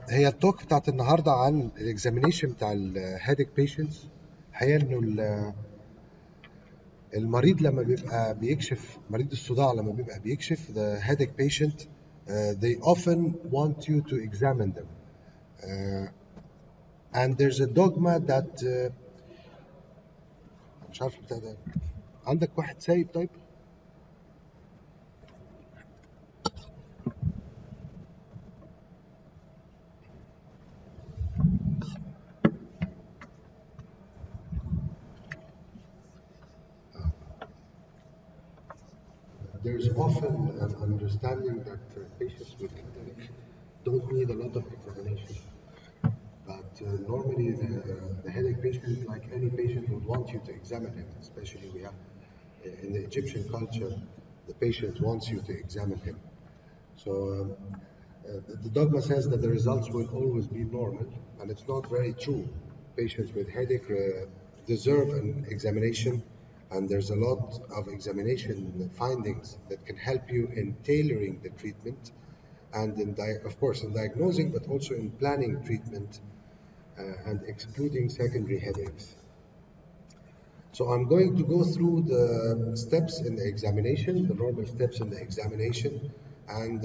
هي التوك بتاعت النهارده عن الاكزامينيشن بتاع الهيدك بيشنتس. الحقيقه انه المريض لما بيبقى بيكشف، مريض الصداع لما بيبقى بيكشف the headache patient, they often want you to examine them, and there's a dogma that مش عارف بتاع ده. عندك واحد سايب طيب؟ There's often an understanding that patients with headache don't need a lot of examination. But normally the headache patient, like any patient, would want you to examine him, especially we have in the Egyptian culture, the patient wants you to examine him. So the dogma says that the results will always be normal, and it's not very true. Patients with headache deserve an examination, and there's a lot of examination findings that can help you in tailoring the treatment, and of course in diagnosing, but also in planning treatment and excluding secondary headaches. So I'm going to go through the steps in the examination, the normal steps in the examination, and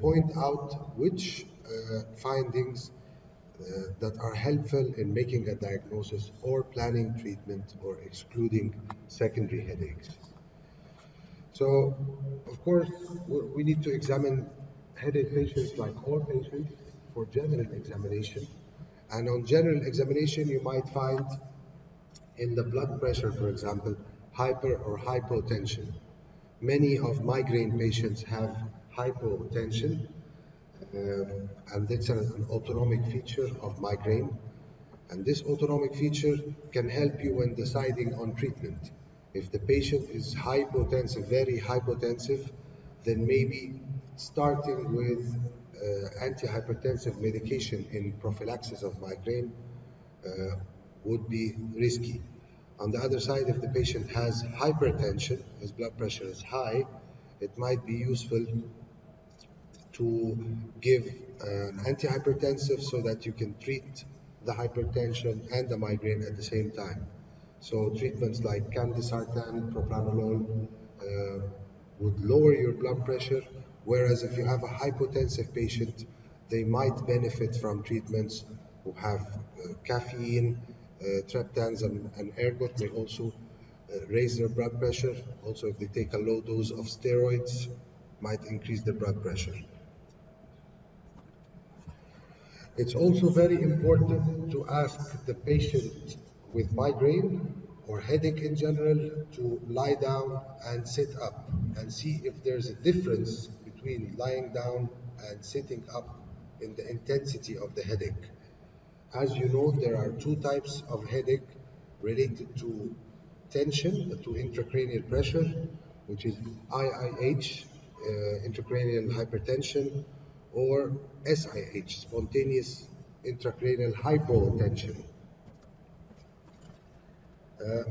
point out which findings that are helpful in making a diagnosis or planning treatment or excluding secondary headaches. So, of course, we need to examine headache patients like all patients for general examination. And on general examination, you might find in the blood pressure, for example, hyper or hypotension. Many of migraine patients have hypotension, and it's an autonomic feature of migraine. And this autonomic feature can help you when deciding on treatment. If the patient is hypotensive, very hypotensive, then maybe starting with antihypertensive medication in prophylaxis of migraine would be risky. On the other side, if the patient has hypertension, his blood pressure is high, it might be useful to give an antihypertensive so that you can treat the hypertension and the migraine at the same time. So treatments like candesartan, propranolol would lower your blood pressure, whereas if you have a hypotensive patient, they might benefit from treatments who have caffeine, triptans and ergot may also raise their blood pressure. Also, if they take a low dose of steroids, might increase their blood pressure. It's also very important to ask the patient with migraine or headache in general to lie down and sit up and see if there's a difference between lying down and sitting up in the intensity of the headache. As you know, there are two types of headache related to tension, to intracranial pressure, which is IIH, intracranial hypertension, or SIH, spontaneous intracranial hypotension.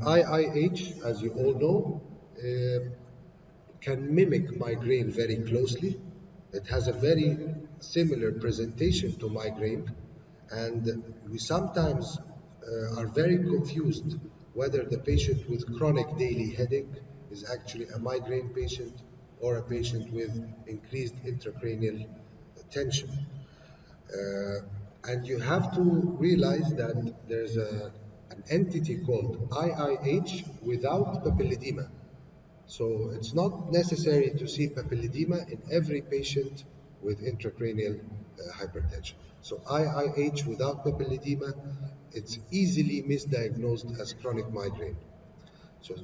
IIH, as you all know, can mimic migraine very closely. It has a very similar presentation to migraine, and we sometimes are very confused whether the patient with chronic daily headache is actually a migraine patient or a patient with increased intracranial tension. And you have to realize that there's an entity called IIH without papilledema. So it's not necessary to see papilledema in every patient with intracranial hypertension. So IIH without papilledema, it's easily misdiagnosed as chronic migraine. So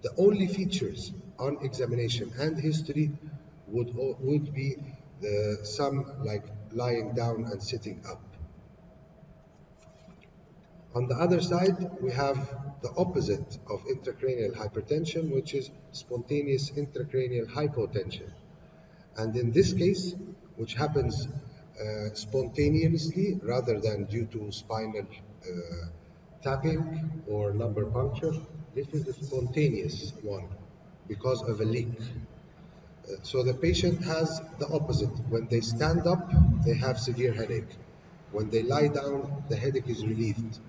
the only features on examination and history would be some like lying down and sitting up. On the other side, we have the opposite of intracranial hypertension, which is spontaneous intracranial hypotension. And in this case, which happens spontaneously rather than due to spinal tapping or lumbar puncture, this is a spontaneous one because of a leak. So the patient has the opposite. When they stand up, they have severe headache. When they lie down, the headache is relieved.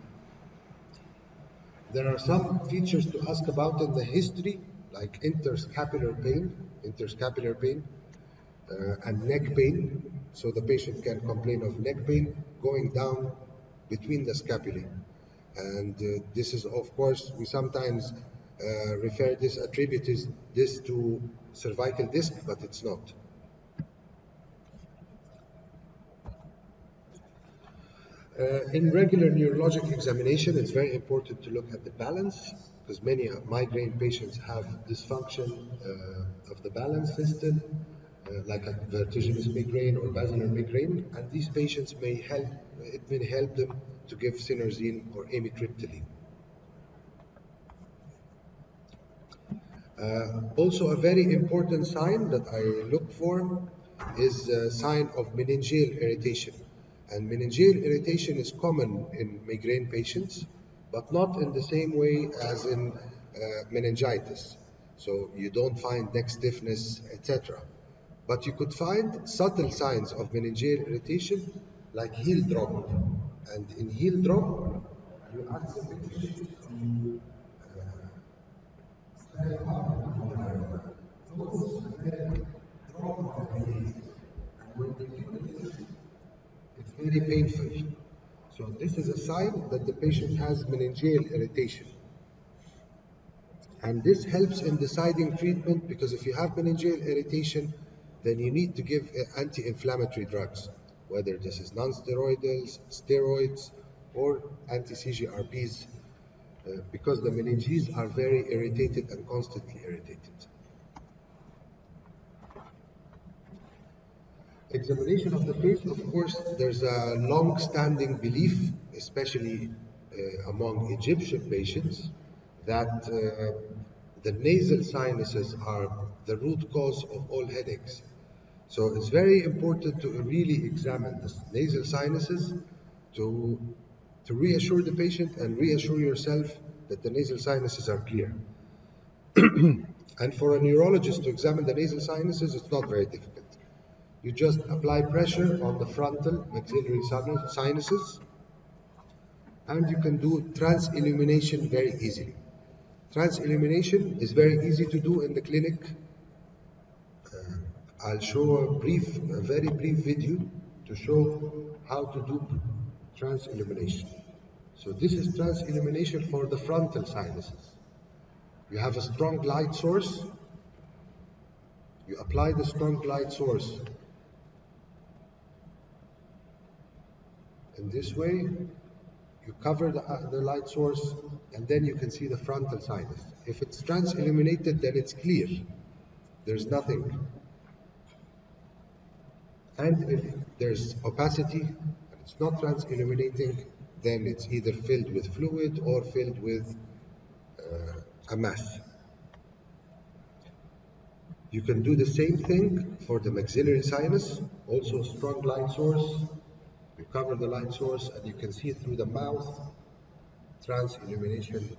There are some features to ask about in the history, like interscapular pain, and neck pain. So the patient can complain of neck pain going down between the scapulae. And this is, of course, we sometimes attribute this to cervical disc, but it's not. In regular neurologic examination, it's very important to look at the balance, because many migraine patients have dysfunction of the balance system, like a vertiginous migraine or basilar migraine, and these patients it may help them to give sinerzine or amitriptyline. Also, a very important sign that I look for is a sign of meningeal irritation. And meningeal irritation is common in migraine patients, but not in the same way as in meningitis. So you don't find neck stiffness, etc. But you could find subtle signs of meningeal irritation like heel drop. And in heel drop, you ask the patient to stand up it's very painful. So this is a sign that the patient has meningeal irritation. And this helps in deciding treatment, because if you have meningeal irritation, then you need to give anti-inflammatory drugs, whether this is non-steroidals, steroids, or anti-CGRPs, because the meninges are very irritated and constantly irritated. Examination of the face, of course, there's a long-standing belief, especially among Egyptian patients, that the nasal sinuses are the root cause of all headaches. So it's very important to really examine the nasal sinuses to reassure the patient and reassure yourself that the nasal sinuses are clear. And for a neurologist to examine the nasal sinuses, it's not very difficult. You just apply pressure on the frontal maxillary sinuses, and you can do trans-illumination very easily. Trans-illumination is very easy to do in the clinic. I'll show a very brief video to show how to do trans-illumination. So this is trans-illumination for the frontal sinuses. You have a strong light source. You apply the strong light source in this way. You cover the light source, and then you can see the frontal sinus. If it's trans-illuminated, then it's clear. There's nothing. And if there's opacity, and it's not trans-illuminating, then it's either filled with fluid or filled with a mass. You can do the same thing for the maxillary sinus, also strong light source. You cover the light source, and you can see through the mouth trans-illumination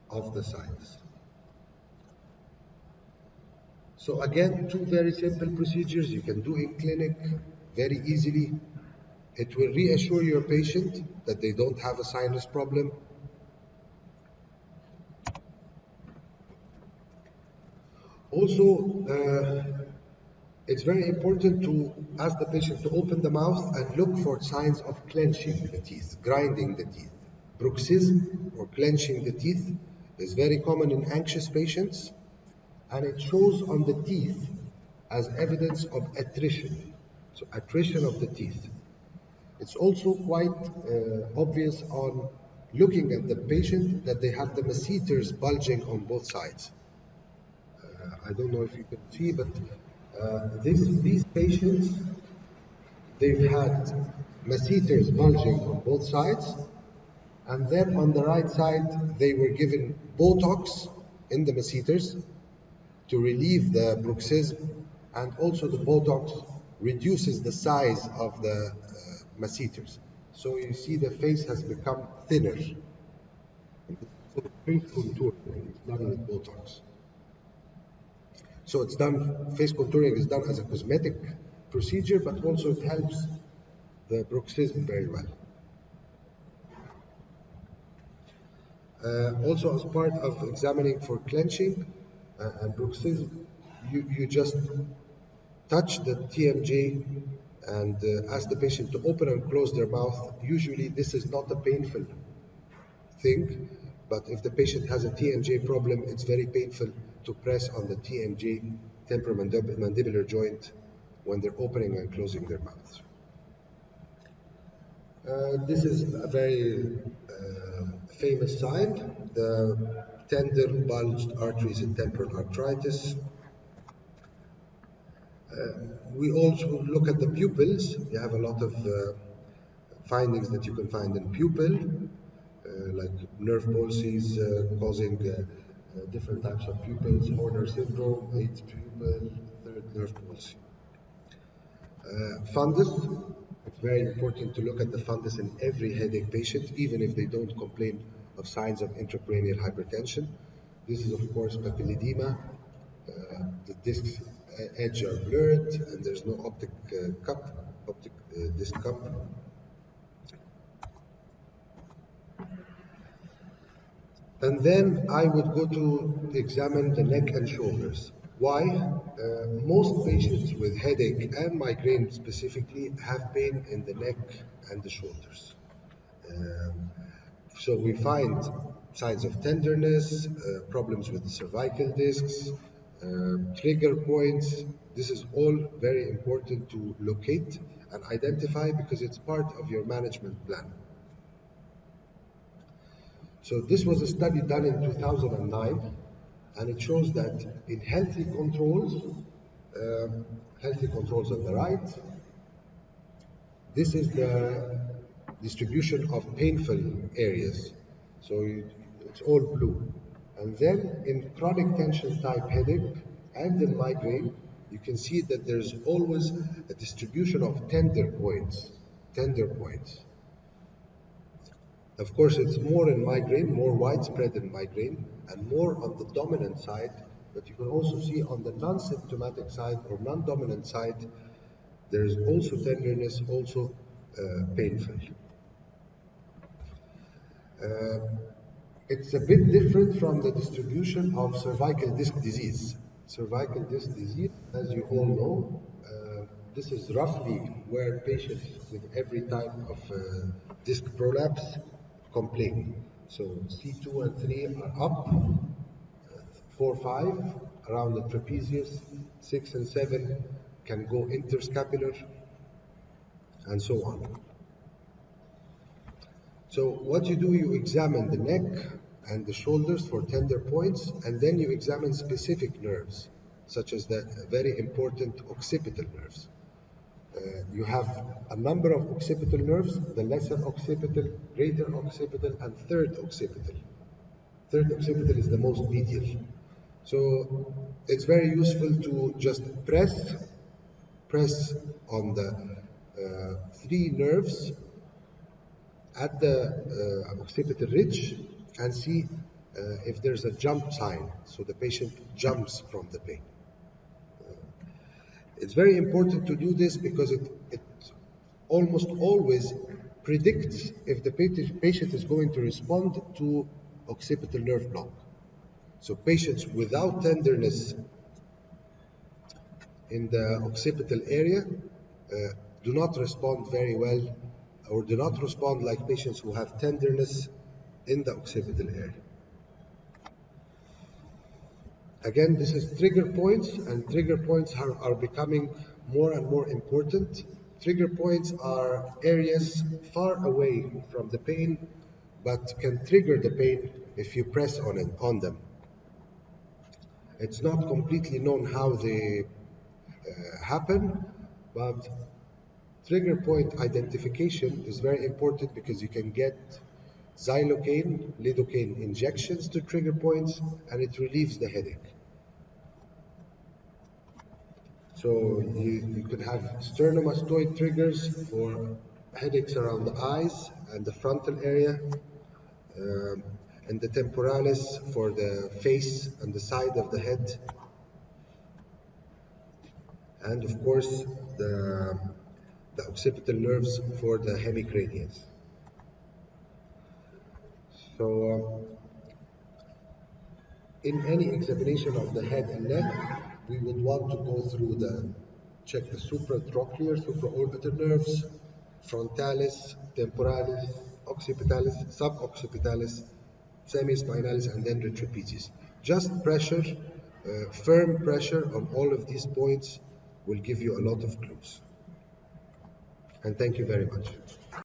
of the sinus. So again, two very simple procedures you can do in clinic very easily. It will reassure your patient that they don't have a sinus problem. Also, it's very important to ask the patient to open the mouth and look for signs of clenching the teeth, grinding the teeth. Bruxism, or clenching the teeth, is very common in anxious patients, and it shows on the teeth as evidence of attrition. So attrition of the teeth. It's also quite obvious on looking at the patient that they have the masseters bulging on both sides. I don't know if you can see, but these patients, they've had masseters bulging on both sides, and then on the right side, they were given Botox in the masseters to relieve the bruxism, and also the Botox reduces the size of the masseters. So you see the face has become thinner. So face contour is done with Botox. So it's done, face contouring is done as a cosmetic procedure, but also it helps the bruxism very well. Also, as part of examining for clenching and bruxism, you just touch the TMJ and ask the patient to open and close their mouth. Usually this is not a painful thing, but if the patient has a TMJ problem, it's very painful to press on the TMJ, temporal mandibular joint, when they're opening and closing their mouths. This is a very famous sign, the tender bulged arteries in temporal arteritis. We also look at the pupils. You have a lot of findings that you can find in pupil, like nerve palsies causing different types of pupils, Horner syndrome, 8th pupil, 3rd nerve palsy. Fundus, it's very important to look at the fundus in every headache patient, even if they don't complain of signs of intracranial hypertension. This is, of course, papilledema. The discs edge are blurred, and there's no optic disc cup. And then I would go to examine the neck and shoulders. Why? Most patients with headache and migraine specifically have pain in the neck and the shoulders. So we find signs of tenderness, problems with the cervical discs, trigger points. This is all very important to locate and identify because it's part of your management plan. So this was a study done in 2009, and it shows that in healthy controls on the right, this is the distribution of painful areas. So it's all blue. And then in chronic tension type headache and in migraine, you can see that there's always a distribution of tender points. Of course, it's more in migraine, more widespread in migraine, and more on the dominant side, but you can also see on the non-symptomatic side or non-dominant side, there's also tenderness, also painful. It's a bit different from the distribution of cervical disc disease. Cervical disc disease, as you all know, this is roughly where patients with every type of disc prolapse complain. So C2 and 3 are up, 4, 5 around the trapezius, 6 and 7 can go interscapular, and so on. So what you do, you examine the neck and the shoulders for tender points, and then you examine specific nerves, such as the very important occipital nerves. You have a number of occipital nerves, the lesser occipital, greater occipital, and third occipital. Third occipital is the most medial. So it's very useful to just press on the 3 nerves at the occipital ridge and see if there's a jump sign, so the patient jumps from the pain. It's very important to do this because it almost always predicts if the patient is going to respond to occipital nerve block. So patients without tenderness in the occipital area do not respond very well, or do not respond like patients who have tenderness in the occipital area. Again, this is trigger points, and trigger points are becoming more and more important. Trigger points are areas far away from the pain, but can trigger the pain if you press on them. It's not completely known how they happen, but trigger point identification is very important because you can get xylocaine, lidocaine injections to trigger points, and it relieves the headache. So you could have sternomastoid triggers for headaches around the eyes and the frontal area, and the temporalis for the face and the side of the head. and of course the occipital nerves for the hemicranials. So in any examination of the head and neck, we would want to go through check the supratrochlear, supraorbital nerves, frontalis, temporalis, occipitalis, suboccipitalis, semispinalis, and then retropezies. Just pressure, firm pressure on all of these points will give you a lot of clues. And thank you very much.